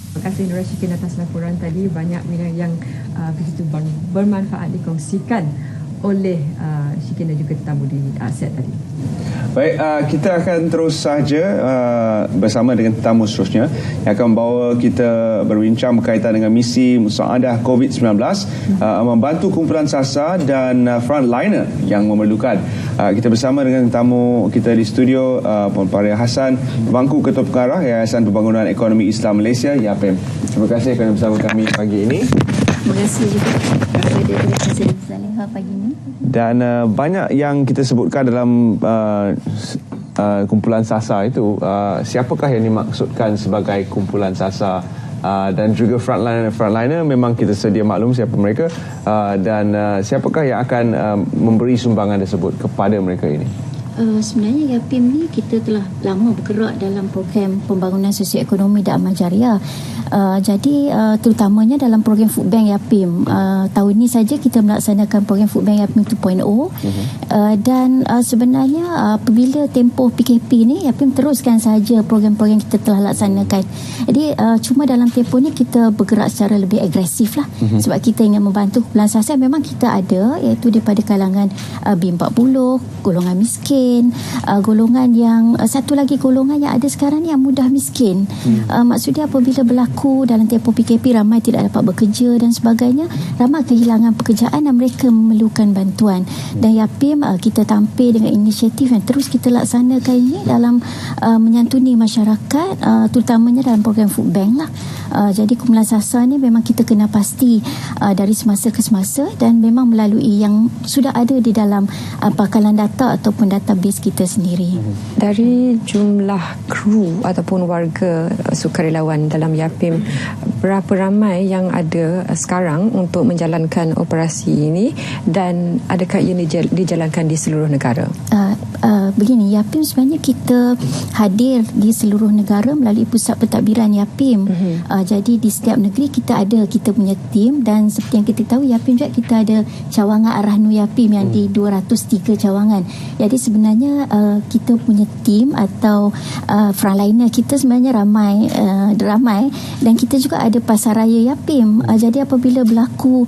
Terima kasih Nur Syikin atas laporan tadi. Banyak yang begitu bermanfaat dikongsikan oleh Syikin dan juga tetamu di set tadi. Baik, kita akan terus saja bersama dengan tetamu seterusnya yang akan membawa kita berbincang berkaitan dengan misi Musaadah COVID-19, membantu kumpulan SASA dan frontliner yang memerlukan. Kita bersama dengan tetamu kita di studio, Puan Paria Hassan, Pemangku Ketua Pengarah Yayasan Pembangunan Ekonomi Islam Malaysia, YAPIM. Terima kasih kerana bersama kami pagi ini. Terima kasih juga kepada Presiden Saleha pagi ini. Dan banyak yang kita sebutkan dalam kumpulan SASA itu, siapakah yang dimaksudkan sebagai kumpulan SASA, dan juga frontliner memang kita sedia maklum siapa mereka, dan siapakah yang akan memberi sumbangan tersebut kepada mereka ini? Sebenarnya YAPIM ni kita telah lama bergerak dalam program pembangunan sosioekonomi dan amal jariah. Jadi terutamanya dalam program Food Bank YAPIM. Tahun ini saja kita melaksanakan program Food Bank YAPIM 2.0. Dan sebenarnya apabila tempoh PKP ni, YAPIM teruskan saja program-program kita telah laksanakan. Jadi cuma dalam tempoh ni kita bergerak secara lebih agresif lah. Sebab kita ingin membantu kumpulan SASA. Memang kita ada, iaitu daripada kalangan B40, golongan miskin, golongan yang satu lagi golongan yang ada sekarang ni yang mudah miskin. Maksudnya apabila berlaku dalam tempoh PKP, ramai tidak dapat bekerja dan sebagainya, ramai kehilangan pekerjaan dan mereka memerlukan bantuan. Dan YAPIM kita tampil dengan inisiatif yang terus kita laksanakan ini dalam menyantuni masyarakat, terutamanya dalam program Food Bank lah. Jadi kumpulan SASA ni memang kita kena pasti dari semasa ke semasa, dan memang melalui yang sudah ada di dalam pakalan data ataupun database kita sendiri. Dari jumlah kru ataupun warga sukarelawan dalam YAPIM, berapa ramai yang ada sekarang untuk menjalankan operasi ini, dan adakah ia dijalankan di seluruh negara? Begini, YAPIM sebenarnya kita hadir di seluruh negara melalui pusat pentadbiran YAPIM. Jadi di setiap negeri kita punya tim, dan seperti yang kita tahu YAPIM juga kita ada cawangan Arahnu YAPIM yang di 203 cawangan. Jadi sebenarnya kita punya tim atau frontliner kita sebenarnya ramai, dan kita juga ada pasaraya YAPIM. Jadi apabila berlaku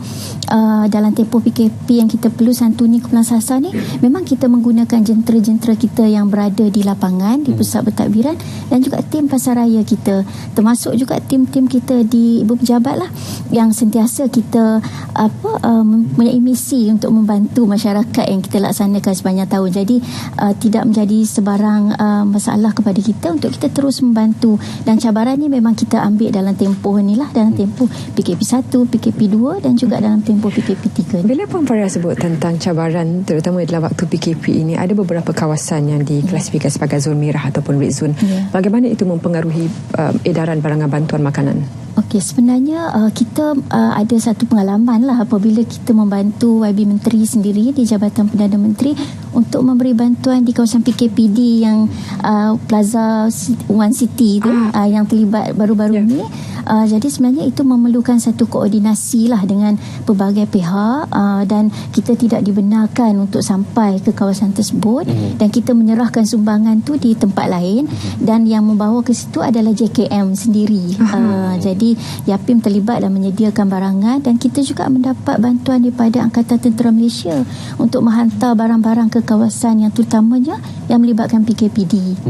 dalam tempoh PKP yang kita perlu santuni kumpulan SASA ni, memang kita menggunakan jentera-jentera kita yang berada di lapangan, di pusat pentadbiran, dan juga tim pasaraya kita, termasuk juga tim-tim kita di ibu pejabat lah, yang sentiasa kita mempunyai misi untuk membantu masyarakat yang kita laksanakan sepanjang tahun. Jadi tidak menjadi sebarang masalah kepada kita untuk kita terus membantu, dan cabaran ni memang kita ambil dalam tempoh ni lah, dalam tempoh PKP 1, PKP 2 dan juga dalam tempoh PKP 3. Bila Puan Faria sebut tentang cabaran terutama dalam waktu PKP ini, ada beberapa kawasan yang diklasifikasi sebagai zon merah ataupun red zone. Bagaimana itu mempengaruhi edaran barangan bantuan makanan? Okey, sebenarnya kita ada satu pengalaman lah apabila kita membantu YB Menteri sendiri di Jabatan Perdana Menteri untuk memberi bantuan di kawasan PKPD yang Plaza One City tu, yang terlibat baru-baru ni. Jadi sebenarnya itu memerlukan satu koordinasi lah dengan pelbagai pihak, dan kita tidak dibenarkan untuk sampai ke kawasan tersebut, dan kita menyerahkan sumbangan tu di tempat lain, dan yang membawa ke situ adalah JKM sendiri. Jadi YAPIM terlibat dan menyediakan barangan, dan kita juga mendapat bantuan daripada Angkatan Tentera Malaysia untuk menghantar barang-barang ke kawasan yang terutamanya yang melibatkan PKPD.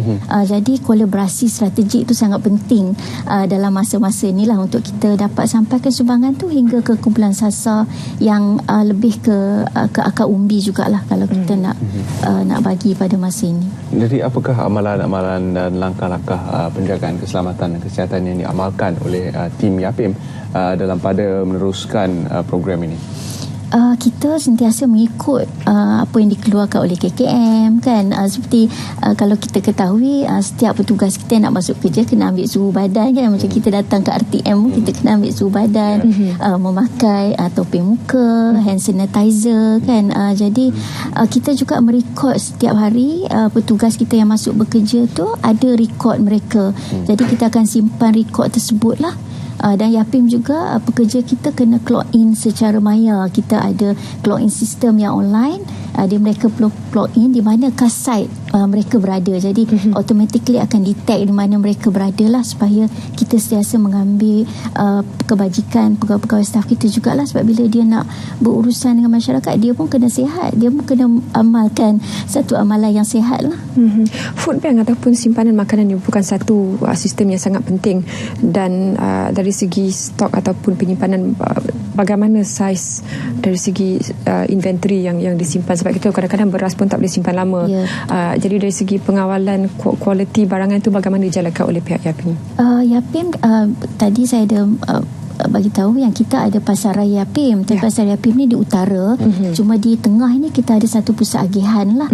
Jadi kolaborasi strategik itu sangat penting dalam masa-masa inilah untuk kita dapat sampaikan sumbangan tu hingga ke kumpulan SASA yang lebih ke akar umbi jugalah kalau kita nak bagi pada masa ini. Jadi apakah amalan-amalan dan langkah-langkah penjagaan keselamatan dan kesihatan yang diamalkan oleh tim YAPIM dalam pada meneruskan program ini? Kita sentiasa mengikut apa yang dikeluarkan oleh KKM kan. Seperti kalau kita ketahui setiap petugas kita nak masuk kerja kena ambil suhu badan kan. Macam kita datang ke RTM kita kena ambil suhu badan, memakai topeng muka, hand sanitizer kan. Jadi kita juga merekod setiap hari petugas kita yang masuk bekerja tu ada rekod mereka. Jadi kita akan simpan rekod tersebut lah. Dan YAPIM juga pekerja kita kena clock in secara maya. Kita ada clock in sistem yang online. Mereka perlu clock in di manakah site mereka berada. Jadi automatically akan detect di mana mereka berada lah, supaya kita sentiasa mengambil kebajikan pegawai-pegawai staf kita jugalah. Sebab bila dia nak berurusan dengan masyarakat, dia pun kena sihat, dia pun kena amalkan satu amalan yang sihat lah. Food bank ataupun simpanan makanan ini bukan satu sistem yang sangat penting, dan dari segi stok ataupun penyimpanan, bagaimana saiz dari segi inventory yang disimpan, sebab kita kadang-kadang beras pun tak boleh simpan lama. Jadi dari segi pengawalan kualiti barangan itu bagaimana dijalankan oleh pihak Yapim? Yapim, tadi saya ada bagi tahu yang kita ada pasaraya Yapim. Pasaraya Yapim ni di utara, cuma di tengah ni kita ada satu pusat agihan lah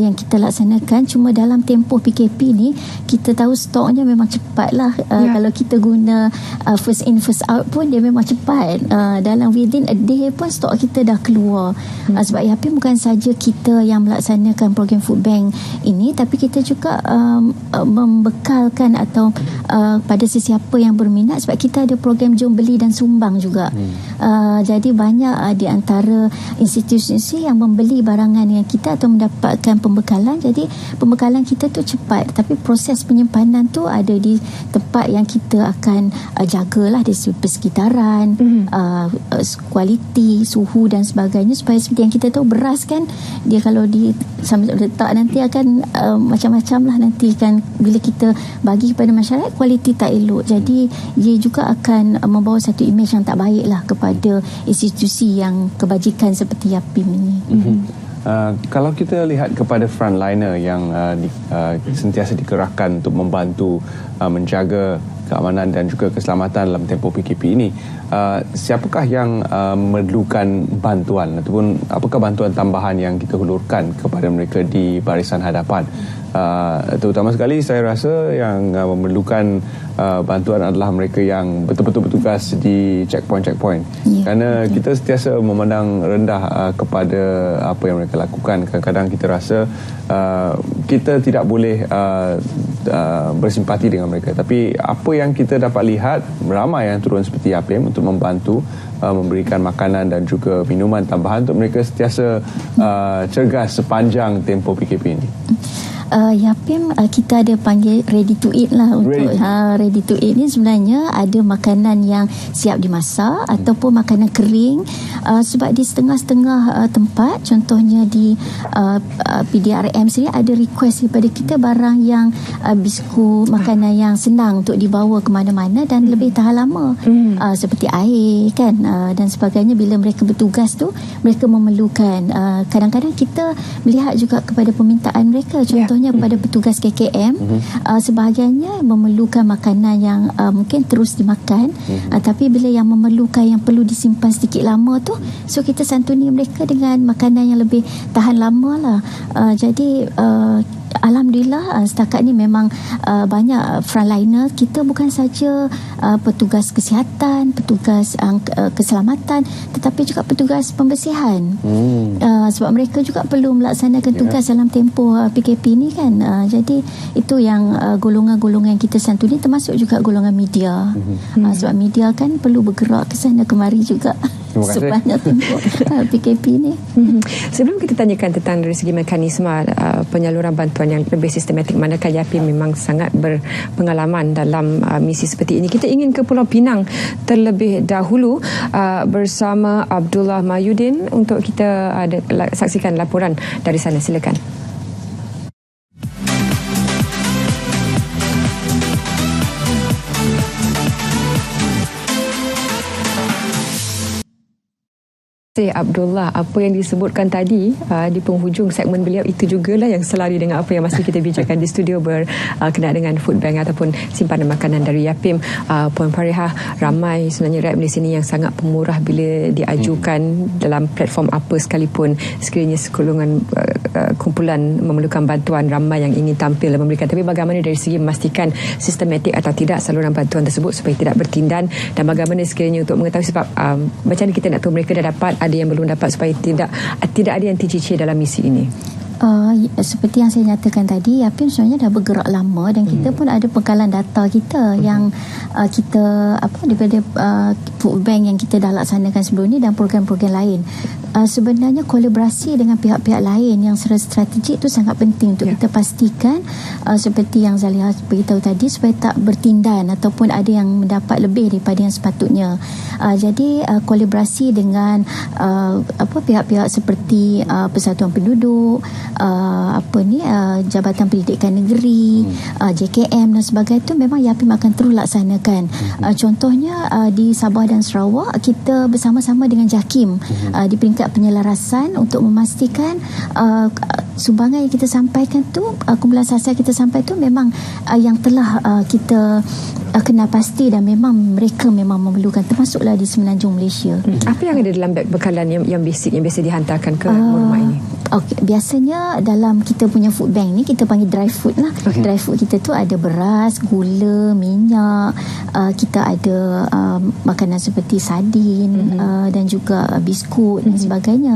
yang kita laksanakan. Cuma dalam tempoh PKP ni kita tahu stoknya memang cepat lah. Kalau kita guna first in first out pun dia memang cepat. Dalam within a day pun stok kita dah keluar. Sebab Yapim bukan saja kita yang melaksanakan program food bank ini, tapi kita juga membekalkan atau pada sesiapa yang berminat, sebab kita ada program jom beli dan sumbang juga. Jadi banyak di antara institusi yang membeli barangan yang kita atau mendapatkan pembekalan. Jadi pembekalan kita tu cepat, tapi proses penyimpanan tu ada di tempat yang kita akan jagalah di persekitaran, kualiti, suhu dan sebagainya, supaya seperti yang kita tahu beras kan, dia kalau sambil letak nanti akan macam-macam lah nanti kan, bila kita bagi kepada masyarakat kualiti tak elok. Jadi dia juga akan membawa satu imej yang tak baik lah kepada institusi yang kebajikan seperti Yapim ini. Kalau kita lihat kepada frontliner yang sentiasa dikerahkan untuk membantu menjaga keamanan dan juga keselamatan dalam tempoh PKP ini, siapakah yang memerlukan bantuan ataupun apakah bantuan tambahan yang kita hulurkan kepada mereka di barisan hadapan? Terutama sekali saya rasa yang memerlukan bantuan adalah mereka yang betul-betul bertugas di checkpoint. Kerana kita sentiasa memandang rendah kepada apa yang mereka lakukan. Kadang-kadang kita rasa kita tidak boleh bersimpati dengan mereka, tapi apa yang kita dapat lihat, ramai yang turun seperti Yapim untuk membantu memberikan makanan dan juga minuman tambahan untuk mereka sentiasa cergas sepanjang tempoh PKP ini. Yapim kita ada panggil ready to eat lah. Untuk ready to eat ni sebenarnya ada makanan yang siap dimasak ataupun makanan kering, sebab di setengah-setengah tempat, contohnya di PDRM sendiri ada request daripada kita barang yang biskut, makanan yang senang untuk dibawa ke mana-mana dan lebih tahan lama, seperti air kan, dan sebagainya. Bila mereka bertugas tu mereka memerlukan, kadang-kadang kita melihat juga kepada permintaan mereka, contohnya pada petugas KKM, sebahagiannya memerlukan makanan yang mungkin terus dimakan, tapi bila yang memerlukan yang perlu disimpan sedikit lama tu, so kita santuni mereka dengan makanan yang lebih tahan lama lah. Jadi alhamdulillah setakat ni memang banyak frontliner kita, bukan saja petugas kesihatan, petugas keselamatan, tetapi juga petugas pembersihan, sebab mereka juga perlu melaksanakan tugas dalam tempoh PKP ni kan. Jadi itu yang golongan-golongan kita santuni, termasuk juga golongan media, sebab media kan perlu bergerak ke sana kemari juga sepanjang tempoh PKP ni. Sebelum kita tanyakan tentang dari segi mekanisme penyaluran bantuan yang lebih sistematik, manakala Yapim memang sangat berpengalaman dalam misi seperti ini, kita ingin ke Pulau Pinang terlebih dahulu bersama Abdullah Mayudin untuk kita saksikan laporan dari sana. Silakan. Abdullah, apa yang disebutkan tadi di penghujung segmen beliau itu jugalah yang selari dengan apa yang masih kita bicarakan di studio berkenaan dengan food bank ataupun simpanan makanan dari Yapim. Puan Farihah, ramai sebenarnya rakyat Malaysia ni yang sangat pemurah bila diajukan dalam platform apa sekalipun. Sekiranya sekolongan kumpulan memerlukan bantuan, ramai yang ingin tampil dan memberikan. Tapi bagaimana dari segi memastikan sistematik atau tidak saluran bantuan tersebut supaya tidak bertindan, dan bagaimana sekiranya untuk mengetahui, sebab macam mana kita nak tahu mereka dah dapat, ada yang belum dapat, supaya tidak ada yang tercicir dalam misi ini. Seperti yang saya nyatakan tadi, Yapim sebenarnya dah bergerak lama dan kita pun ada pengkalan data kita yang kita daripada food bank yang kita dah laksanakan sebelum ni dan program-program lain. sebenarnya kolaborasi dengan pihak-pihak lain yang secara strategik itu sangat penting untuk kita pastikan seperti yang Zaliha beritahu tadi, supaya tak bertindan ataupun ada yang mendapat lebih daripada yang sepatutnya. Jadi kolaborasi dengan pihak-pihak seperti Persatuan Penduduk, Jabatan Pendidikan Negeri, JKM dan sebagainya, itu memang YAPIM akan terus laksanakan. Contohnya di Sabah dan Sarawak, kita bersama-sama dengan JAKIM di peringkat penyelarasan untuk memastikan sumbangan yang kita sampaikan tu, akumulasi hasil kita sampai tu memang yang telah kita kenal pasti dan memang mereka memang memerlukan, termasuklah di Semenanjung Malaysia. Apa yang ada dalam beg bekalan yang basic yang biasa dihantarkan ke rumah ini? Biasanya dalam kita punya food bank ni kita panggil dry food lah. Dry food kita tu ada beras, gula, minyak, kita ada makanan seperti sardin dan juga biskut dan sebagainya.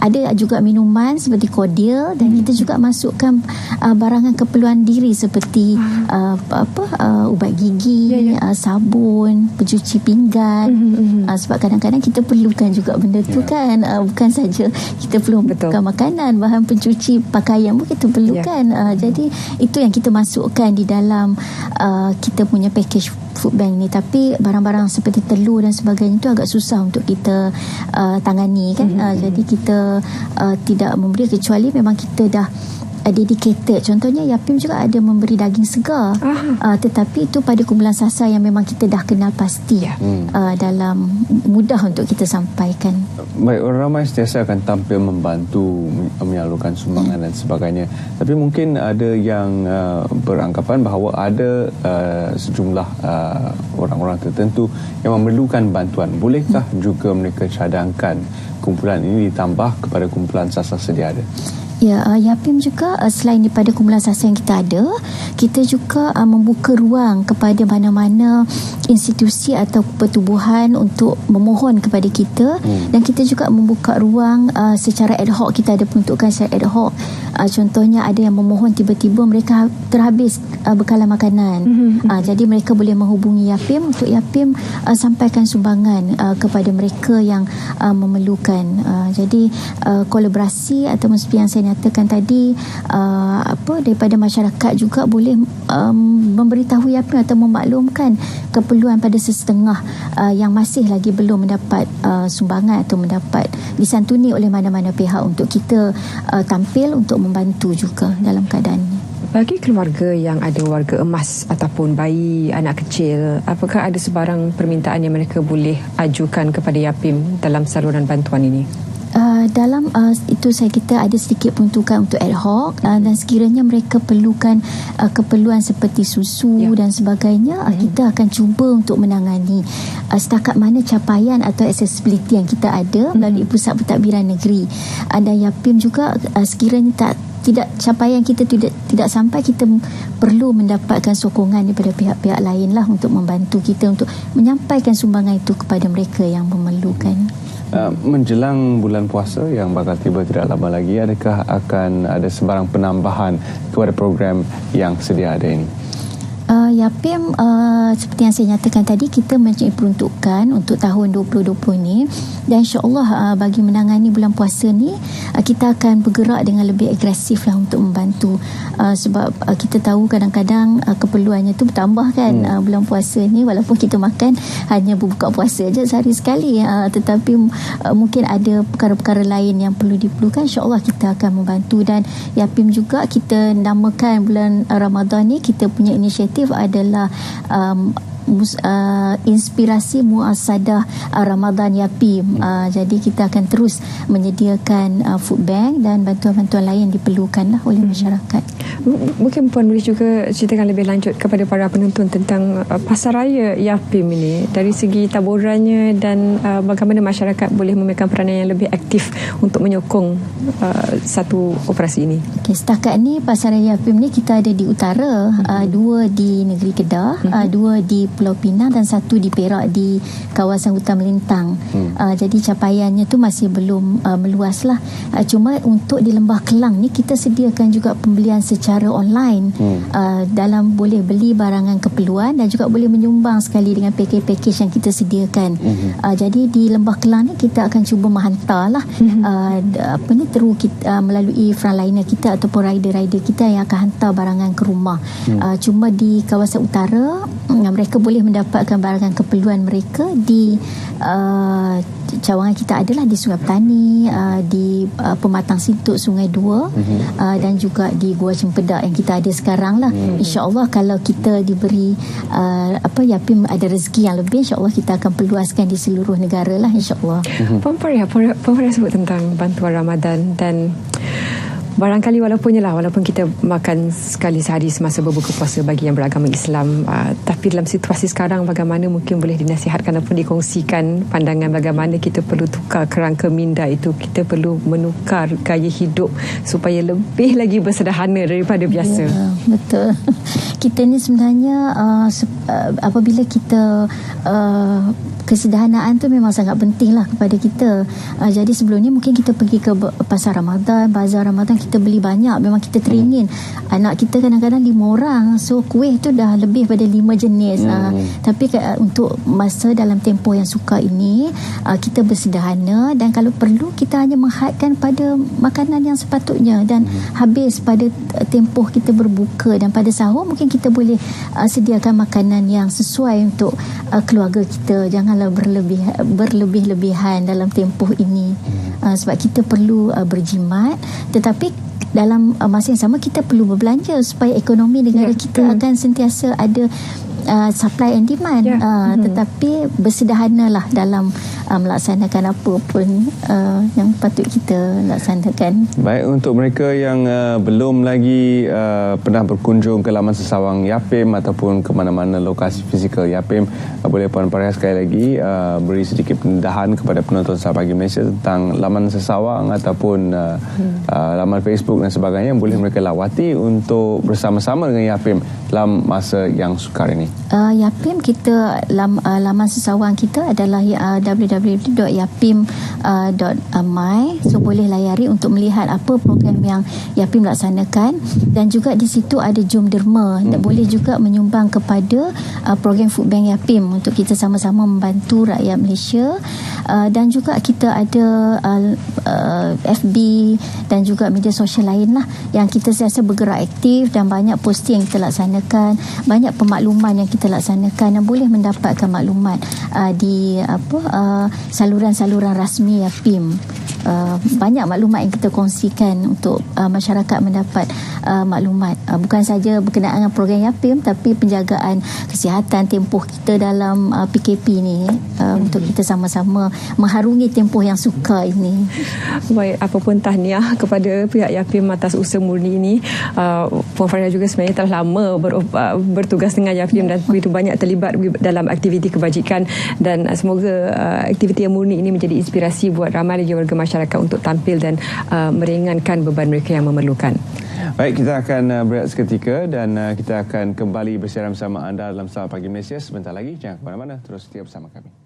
Ada juga minuman seperti kordial, dan kita juga masukkan barangan keperluan diri seperti ubat gigi, sabun, pencuci pinggan. Sebab kadang-kadang kita perlukan juga benda tu kan, bukan saja kita perlu bukan makanan, bahan pencuci pakaian pun kita perlukan. Jadi itu yang kita masukkan di dalam kita punya package food bank ni. Tapi barang-barang seperti telur dan sebagainya itu agak susah untuk kita tangani kan. Jadi kita tidak memberi, kecuali memang kita dah dedicated. Contohnya YAPIM juga ada memberi daging segar, tetapi itu pada kumpulan sasar yang memang kita dah kenal pasti dalam mudah untuk kita sampaikan. Baik, orang ramai sentiasa akan tampil membantu menyalurkan sumbangan dan sebagainya, tapi mungkin ada yang beranggapan bahawa ada sejumlah orang-orang tertentu yang memerlukan bantuan. Bolehkah juga mereka cadangkan kumpulan ini ditambah kepada kumpulan sasar sedia ada? YAPIM juga selain daripada kumpulan sasar yang kita ada, kita juga membuka ruang kepada mana-mana institusi atau pertubuhan untuk memohon kepada kita, dan kita juga membuka ruang secara ad hoc. Kita ada peruntukan secara ad hoc. Contohnya ada yang memohon tiba-tiba mereka terhabis bekalan makanan, jadi mereka boleh menghubungi YAPIM untuk YAPIM sampaikan sumbangan kepada mereka yang memerlukan. Jadi kolaborasi ataupun seperti yang saya nyatakan tadi, daripada masyarakat juga boleh memberitahu YAPIM atau memaklumkan keperluan pada sesetengah yang masih lagi belum mendapat sumbangan atau mendapat disantuni oleh mana-mana pihak, untuk kita tampil untuk membantu juga dalam keadaan ini. Bagi keluarga yang ada warga emas ataupun bayi, anak kecil, apakah ada sebarang permintaan yang mereka boleh ajukan kepada YAPIM dalam saluran bantuan ini? Dalam itu kita ada sedikit peruntukan untuk ad hoc, dan sekiranya mereka perlukan keperluan seperti susu dan sebagainya, kita akan cuba untuk menangani setakat mana capaian atau accessibility yang kita ada melalui Pusat Pentadbiran Negeri. Dan YAPIM juga sekiranya tidak capaian kita tidak sampai, kita perlu mendapatkan sokongan daripada pihak-pihak lain lah untuk membantu kita untuk menyampaikan sumbangan itu kepada mereka yang memerlukan. Menjelang bulan puasa yang bakal tiba tidak lama lagi, adakah akan ada sebarang penambahan kepada program yang sedia ada ini? YAPIM seperti yang saya nyatakan tadi, kita mempunyai peruntukan untuk tahun 2020 ni, dan insya-Allah bagi menangani bulan puasa ni kita akan bergerak dengan lebih agresif lah untuk membantu, sebab kita tahu kadang-kadang keperluannya tu bertambah kan. Bulan puasa ni walaupun kita makan hanya berbuka puasa je sehari sekali, tetapi mungkin ada perkara-perkara lain yang perlu diperlukan. InsyaAllah kita akan membantu. Dan YAPIM juga kita namakan bulan Ramadan ni, kita punya inisiatif adalah inspirasi muasadah Ramadan YAPIM. Jadi kita akan terus menyediakan food bank dan bantuan-bantuan lain diperlukan oleh masyarakat. Mungkin Puan boleh juga ceritakan lebih lanjut kepada para penonton tentang pasaraya YAPIM ini, dari segi taburannya dan bagaimana masyarakat boleh memegang peranan yang lebih aktif untuk menyokong satu operasi ini. Setakat ni pasaraya YAPIM ni kita ada di utara, 2 di Negeri Kedah, 2 di Pulau Pinang dan satu di Perak di kawasan hutan melintang. Jadi capaiannya tu masih belum meluas lah. Cuma untuk di Lembah Kelang ni kita sediakan juga pembelian secara online. Dalam boleh beli barangan keperluan dan juga boleh menyumbang sekali dengan pakej-pakej yang kita sediakan. Jadi di Lembah Kelang ni kita akan cuba menghantar lah terus kita, melalui frontliner kita ataupun rider-rider kita yang akan hantar barangan ke rumah. Cuma di kawasan utara mereka boleh mendapatkan barangan keperluan mereka di cawangan kita adalah di Sungai Petani, di Pematang Sintuk Sungai Dua, dan juga di Gua Cempedak yang kita ada sekarang lah. InsyaAllah kalau kita diberi Yapim ada rezeki yang lebih, insyaAllah kita akan perluaskan di seluruh negara lah, insyaAllah. Puan Faria sebut tentang bantuan Ramadan dan barangkali walaupun kita makan sekali sehari semasa berbuka puasa bagi yang beragama Islam, tapi dalam situasi sekarang bagaimana mungkin boleh dinasihatkan ataupun dikongsikan pandangan bagaimana kita perlu tukar kerangka minda itu, kita perlu menukar gaya hidup supaya lebih lagi bersederhana daripada biasa. Ya, betul. Kita ni sebenarnya apabila kita kesederhanaan tu memang sangat penting lah kepada kita. Jadi sebelum ni mungkin kita pergi ke pasar Ramadan, bazar Ramadan, kita beli banyak, memang kita teringin. Anak kita kadang-kadang 5 orang, so kuih tu dah lebih pada 5 jenis. Tapi untuk masa dalam tempoh yang sukar ini, kita bersederhana dan kalau perlu kita hanya menghadkan pada makanan yang sepatutnya dan habis pada tempoh kita berbuka, dan pada sahur mungkin kita boleh sediakan makanan yang sesuai untuk keluarga kita. Janganlah berlebih-lebihan dalam tempoh ini, sebab kita perlu berjimat, tetapi dalam masa yang sama kita perlu berbelanja supaya ekonomi negara kita akan sentiasa ada supply and demand. Tetapi bersederhanalah dalam melaksanakan apa pun yang patut kita laksanakan. Baik, untuk mereka yang belum lagi pernah berkunjung ke laman sesawang Yapim ataupun ke mana-mana lokasi fizikal Yapim, boleh Puan Faria sekali lagi beri sedikit pendedahan kepada penonton Sahab Pagi Malaysia tentang laman sesawang ataupun laman Facebook dan sebagainya yang boleh mereka lawati untuk bersama-sama dengan Yapim dalam masa yang sukar ini. Yapim kita laman sesawang kita adalah www.yapim.my. So boleh layari untuk melihat apa program yang Yapim laksanakan, dan juga di situ ada Jom Derma, dan boleh juga menyumbang kepada program Food Bank Yapim untuk kita sama-sama membantu rakyat Malaysia. Dan juga kita ada FB dan juga media sosial lain lah yang kita sentiasa bergerak aktif, dan banyak posting yang kita laksanakan, banyak pemakluman yang kita laksanakan, dan boleh mendapatkan maklumat di saluran-saluran rasmi Yapim. Banyak maklumat yang kita kongsikan untuk masyarakat mendapat maklumat, bukan saja berkenaan dengan program Yapim, tapi penjagaan kesihatan tempoh kita dalam PKP ni, untuk kita sama-sama mengharungi tempoh yang sukar ini. Baik, apapun tahniah kepada pihak Yapim atas usaha murni ini. Puan Faria juga sebenarnya telah lama bertugas dengan Yapim dan begitu banyak terlibat dalam aktiviti kebajikan, dan semoga aktiviti yang murni ini menjadi inspirasi buat ramai lagi warga masyarakat untuk tampil dan meringankan beban mereka yang memerlukan. Baik, kita akan berehat seketika dan kita akan kembali bersiaran bersama anda dalam Sahab Pagi Malaysia sebentar lagi. Jangan ke mana-mana, terus setia bersama kami.